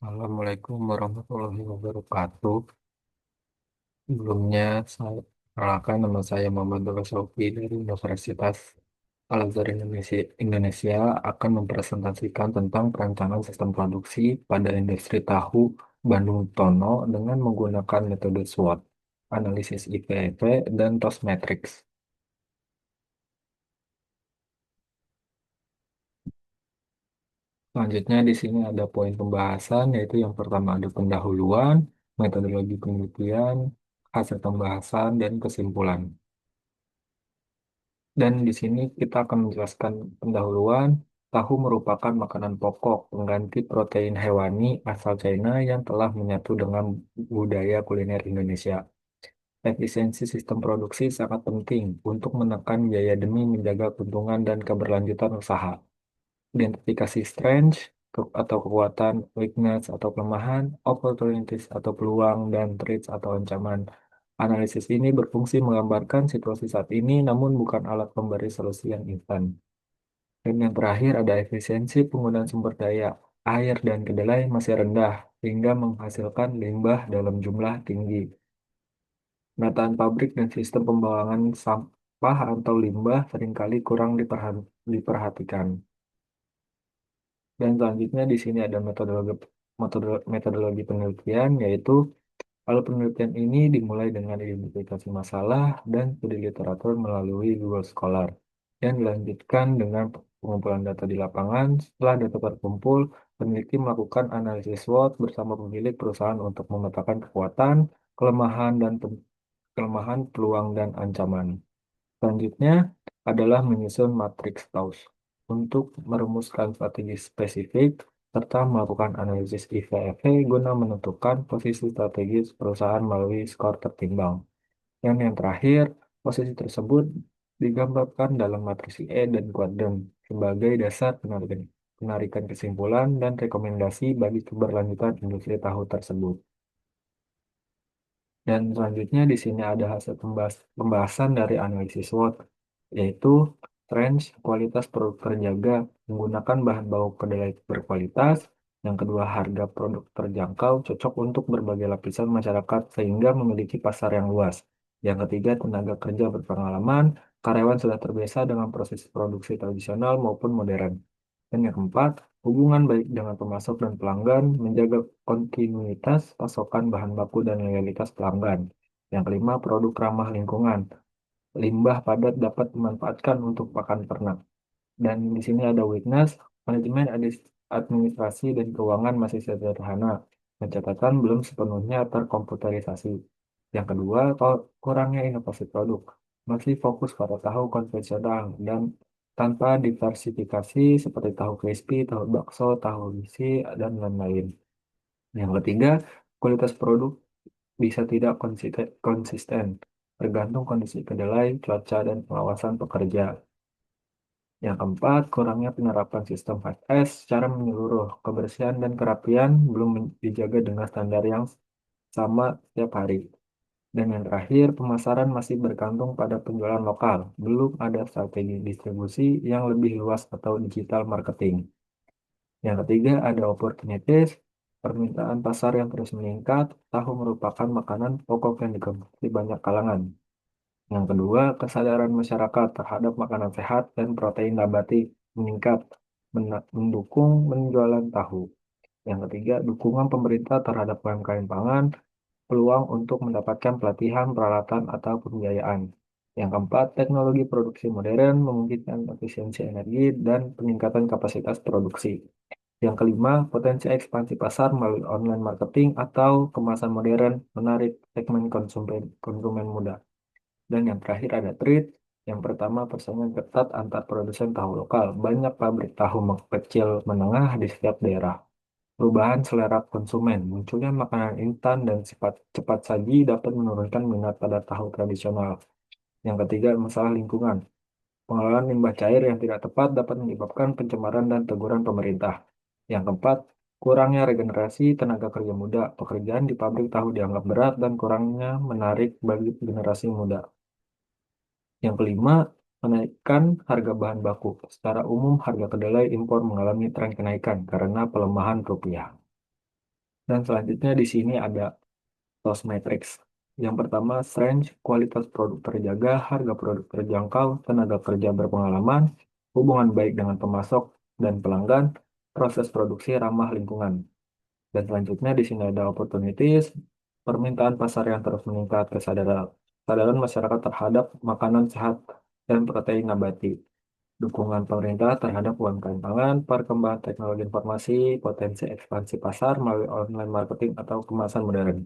Assalamualaikum warahmatullahi wabarakatuh. Sebelumnya, saya perkenalkan nama saya Muhammad Dora Sofi dari Universitas Al-Azhar Indonesia akan mempresentasikan tentang perencanaan sistem produksi pada industri tahu Bandung Tono dengan menggunakan metode SWOT, analisis IPEV, dan TOS Matrix. Selanjutnya di sini ada poin pembahasan, yaitu yang pertama ada pendahuluan, metodologi penelitian, hasil pembahasan, dan kesimpulan. Dan di sini kita akan menjelaskan pendahuluan. Tahu merupakan makanan pokok pengganti protein hewani asal China yang telah menyatu dengan budaya kuliner Indonesia. Efisiensi sistem produksi sangat penting untuk menekan biaya demi menjaga keuntungan dan keberlanjutan usaha. Identifikasi strength atau kekuatan, weakness atau kelemahan, opportunities atau peluang, dan threats atau ancaman. Analisis ini berfungsi menggambarkan situasi saat ini, namun bukan alat pemberi solusi yang instan. Dan yang terakhir ada efisiensi penggunaan sumber daya. Air dan kedelai masih rendah, sehingga menghasilkan limbah dalam jumlah tinggi. Penataan pabrik dan sistem pembuangan sampah atau limbah seringkali kurang diperhatikan. Dan selanjutnya di sini ada metodologi penelitian, yaitu kalau penelitian ini dimulai dengan identifikasi masalah dan studi literatur melalui Google Scholar, dan dilanjutkan dengan pengumpulan data di lapangan. Setelah data terkumpul, peneliti melakukan analisis SWOT bersama pemilik perusahaan untuk memetakan kekuatan, kelemahan, kelemahan, peluang, dan ancaman. Selanjutnya adalah menyusun matriks TAUS untuk merumuskan strategi spesifik serta melakukan analisis IVFV guna menentukan posisi strategis perusahaan melalui skor tertimbang. Dan yang terakhir, posisi tersebut digambarkan dalam matriks E dan kuadran sebagai dasar penarikan kesimpulan dan rekomendasi bagi keberlanjutan industri tahu tersebut. Dan selanjutnya di sini ada hasil pembahasan dari analisis SWOT, yaitu range kualitas produk terjaga menggunakan bahan baku kedelai berkualitas. Yang kedua, harga produk terjangkau cocok untuk berbagai lapisan masyarakat sehingga memiliki pasar yang luas. Yang ketiga, tenaga kerja berpengalaman, karyawan sudah terbiasa dengan proses produksi tradisional maupun modern. Dan yang keempat, hubungan baik dengan pemasok dan pelanggan, menjaga kontinuitas pasokan bahan baku dan loyalitas pelanggan. Yang kelima, produk ramah lingkungan. Limbah padat dapat dimanfaatkan untuk pakan ternak. Dan di sini ada weakness, manajemen administrasi dan keuangan masih sederhana. Pencatatan belum sepenuhnya terkomputerisasi. Yang kedua, kurangnya inovasi produk. Masih fokus pada tahu konvensional dan tanpa diversifikasi seperti tahu crispy, tahu bakso, tahu isi, dan lain-lain. Yang ketiga, kualitas produk bisa tidak konsisten, tergantung kondisi kedelai, cuaca, dan pengawasan pekerja. Yang keempat, kurangnya penerapan sistem 5S secara menyeluruh. Kebersihan dan kerapian belum dijaga dengan standar yang sama setiap hari. Dan yang terakhir, pemasaran masih bergantung pada penjualan lokal. Belum ada strategi distribusi yang lebih luas atau digital marketing. Yang ketiga, ada opportunities. Permintaan pasar yang terus meningkat. Tahu merupakan makanan pokok yang digemari banyak kalangan. Yang kedua, kesadaran masyarakat terhadap makanan sehat dan protein nabati meningkat, mendukung penjualan tahu. Yang ketiga, dukungan pemerintah terhadap UMKM pangan, peluang untuk mendapatkan pelatihan, peralatan, atau pembiayaan. Yang keempat, teknologi produksi modern memungkinkan efisiensi energi dan peningkatan kapasitas produksi. Yang kelima, potensi ekspansi pasar melalui online marketing atau kemasan modern menarik segmen konsumen muda. Dan yang terakhir ada trade. Yang pertama, persaingan ketat antar produsen tahu lokal. Banyak pabrik tahu kecil menengah di setiap daerah. Perubahan selera konsumen, munculnya makanan instan dan sifat cepat saji dapat menurunkan minat pada tahu tradisional. Yang ketiga, masalah lingkungan. Pengelolaan limbah cair yang tidak tepat dapat menyebabkan pencemaran dan teguran pemerintah. Yang keempat, kurangnya regenerasi tenaga kerja muda. Pekerjaan di pabrik tahu dianggap berat dan kurangnya menarik bagi generasi muda. Yang kelima, menaikkan harga bahan baku. Secara umum, harga kedelai impor mengalami tren kenaikan karena pelemahan rupiah. Dan selanjutnya di sini ada TOS Matrix. Yang pertama, strength, kualitas produk terjaga, harga produk terjangkau, tenaga kerja berpengalaman, hubungan baik dengan pemasok dan pelanggan, proses produksi ramah lingkungan. Dan selanjutnya di sini ada opportunities, permintaan pasar yang terus meningkat, kesadaran masyarakat terhadap makanan sehat dan protein nabati, dukungan pemerintah terhadap UMKM pangan, perkembangan teknologi informasi, potensi ekspansi pasar melalui online marketing atau kemasan modern.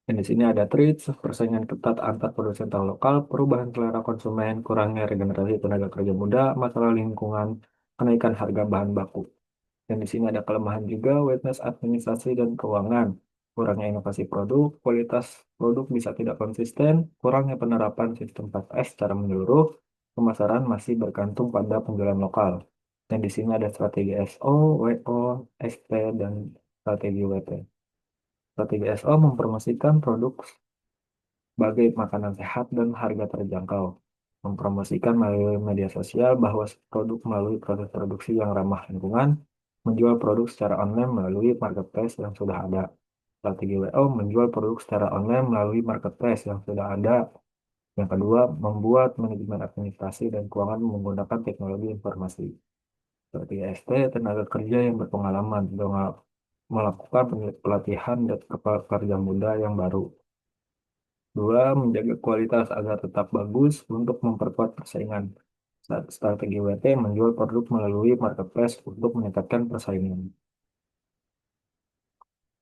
Dan di sini ada trades, persaingan ketat antar produsen tahu lokal, perubahan selera konsumen, kurangnya regenerasi tenaga kerja muda, masalah lingkungan, kenaikan harga bahan baku. Dan di sini ada kelemahan juga, weakness administrasi dan keuangan, kurangnya inovasi produk, kualitas produk bisa tidak konsisten, kurangnya penerapan sistem 4S secara menyeluruh, pemasaran masih bergantung pada penjualan lokal. Dan di sini ada strategi SO, WO, SP, dan strategi WT. Strategi SO mempromosikan produk sebagai makanan sehat dan harga terjangkau. Mempromosikan melalui media sosial bahwa produk melalui proses produksi yang ramah lingkungan, menjual produk secara online melalui marketplace yang sudah ada. Strategi WO menjual produk secara online melalui marketplace yang sudah ada. Yang kedua, membuat manajemen administrasi dan keuangan menggunakan teknologi informasi. Seperti ST, tenaga kerja yang berpengalaman dengan melakukan pelatihan dan pekerja muda yang baru. Dua, menjaga kualitas agar tetap bagus untuk memperkuat persaingan. Strategi WT menjual produk melalui marketplace untuk meningkatkan persaingan.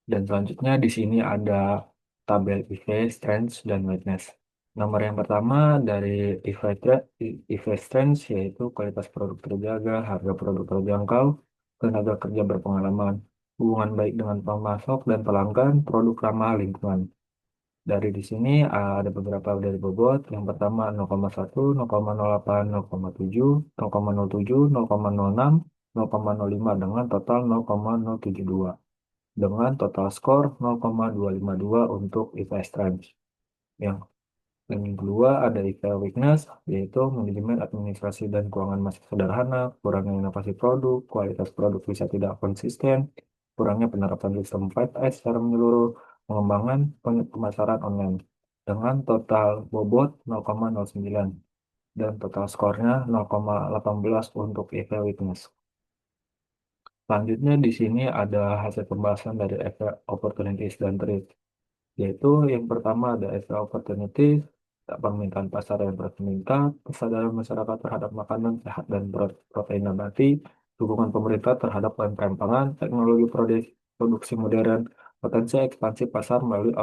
Dan selanjutnya di sini ada tabel EV, Strengths, dan Weakness. Nomor yang pertama dari EV Strengths yaitu kualitas produk terjaga, harga produk terjangkau, tenaga kerja berpengalaman, hubungan baik dengan pemasok dan pelanggan, produk ramah lingkungan. Dari di sini ada beberapa dari bobot. Yang pertama 0,1, 0,08, 0,7, 0,07, 0,06, 0,05 dengan total 0,072. Dengan total skor 0,252 untuk IPS Strength. Yang yang kedua ada IPS Weakness, yaitu manajemen administrasi dan keuangan masih sederhana, kurangnya inovasi produk, kualitas produk bisa tidak konsisten, kurangnya penerapan sistem 5S secara menyeluruh, pengembangan pemasaran online dengan total bobot 0,09 dan total skornya 0,18 untuk EV Weakness. Selanjutnya di sini ada hasil pembahasan dari EV Opportunities dan Trade, yaitu yang pertama ada efek opportunity, permintaan pasar yang terus meningkat, kesadaran masyarakat terhadap makanan sehat dan protein nabati, dukungan pemerintah terhadap UMKM pangan, teknologi produksi modern, potensi ekspansi pasar melalui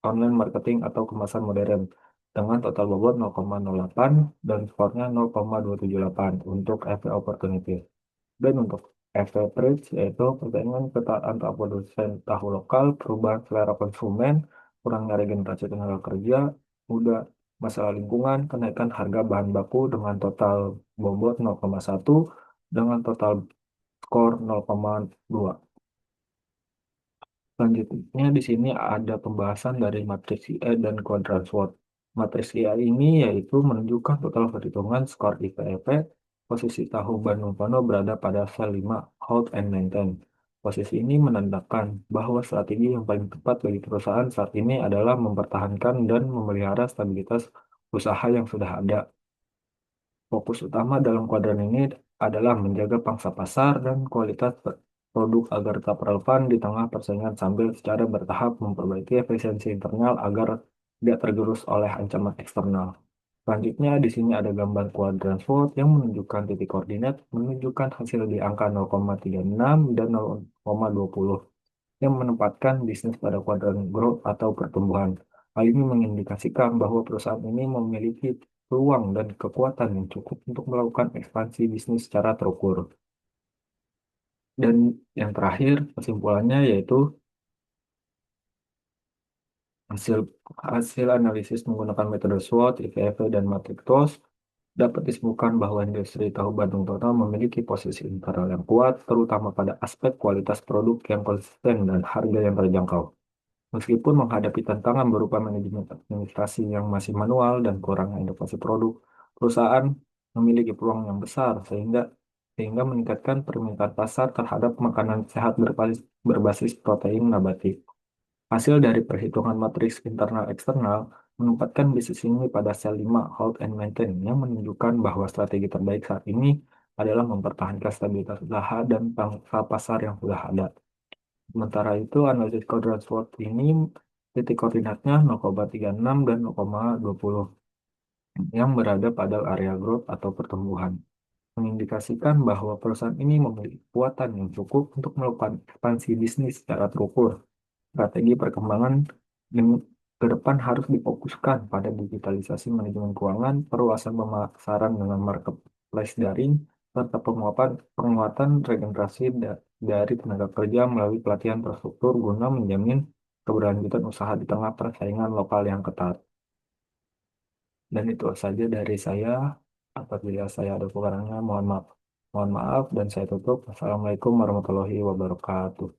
online marketing atau kemasan modern, dengan total bobot 0,08 dan skornya 0,278 untuk efek opportunity. Dan untuk efek trade yaitu persaingan ketat antar produsen tahu lokal, perubahan selera konsumen, kurangnya regenerasi tenaga kerja, mudah masalah lingkungan, kenaikan harga bahan baku dengan total bobot 0,1 dengan total skor 0,2. Selanjutnya di sini ada pembahasan dari matriks IA dan kuadran SWOT. Matriks IA ini yaitu menunjukkan total perhitungan skor IPEP. Posisi tahu Bandung Pono berada pada sel 5, hold and maintain. Posisi ini menandakan bahwa strategi yang paling tepat bagi perusahaan saat ini adalah mempertahankan dan memelihara stabilitas usaha yang sudah ada. Fokus utama dalam kuadran ini adalah menjaga pangsa pasar dan kualitas produk agar tetap relevan di tengah persaingan sambil secara bertahap memperbaiki efisiensi internal agar tidak tergerus oleh ancaman eksternal. Selanjutnya, di sini ada gambar kuadran SWOT yang menunjukkan titik koordinat, menunjukkan hasil di angka 0,36 dan 0,20 yang menempatkan bisnis pada kuadran growth atau pertumbuhan. Hal ini mengindikasikan bahwa perusahaan ini memiliki peluang dan kekuatan yang cukup untuk melakukan ekspansi bisnis secara terukur. Dan yang terakhir, kesimpulannya yaitu hasil hasil analisis menggunakan metode SWOT, IVF, dan matriks TOS dapat disebutkan bahwa industri tahu Bandung total memiliki posisi internal yang kuat, terutama pada aspek kualitas produk yang konsisten dan harga yang terjangkau. Meskipun menghadapi tantangan berupa manajemen administrasi yang masih manual dan kurangnya inovasi produk, perusahaan memiliki peluang yang besar sehingga sehingga meningkatkan permintaan pasar terhadap makanan sehat berbasis protein nabati. Hasil dari perhitungan matriks internal eksternal menempatkan bisnis ini pada sel 5 hold and maintain yang menunjukkan bahwa strategi terbaik saat ini adalah mempertahankan stabilitas usaha dan pangsa pasar yang sudah ada. Sementara itu, analisis quadrant SWOT ini titik koordinatnya 0,36 dan 0,20 yang berada pada area growth atau pertumbuhan, mengindikasikan bahwa perusahaan ini memiliki kekuatan yang cukup untuk melakukan ekspansi bisnis secara terukur. Strategi perkembangan dengan ke depan harus difokuskan pada digitalisasi manajemen keuangan, perluasan pemasaran dengan marketplace daring, serta penguatan regenerasi dari tenaga kerja melalui pelatihan terstruktur guna menjamin keberlanjutan usaha di tengah persaingan lokal yang ketat. Dan itu saja dari saya. Apabila saya ada kekurangannya, mohon maaf. Mohon maaf dan saya tutup. Assalamualaikum warahmatullahi wabarakatuh.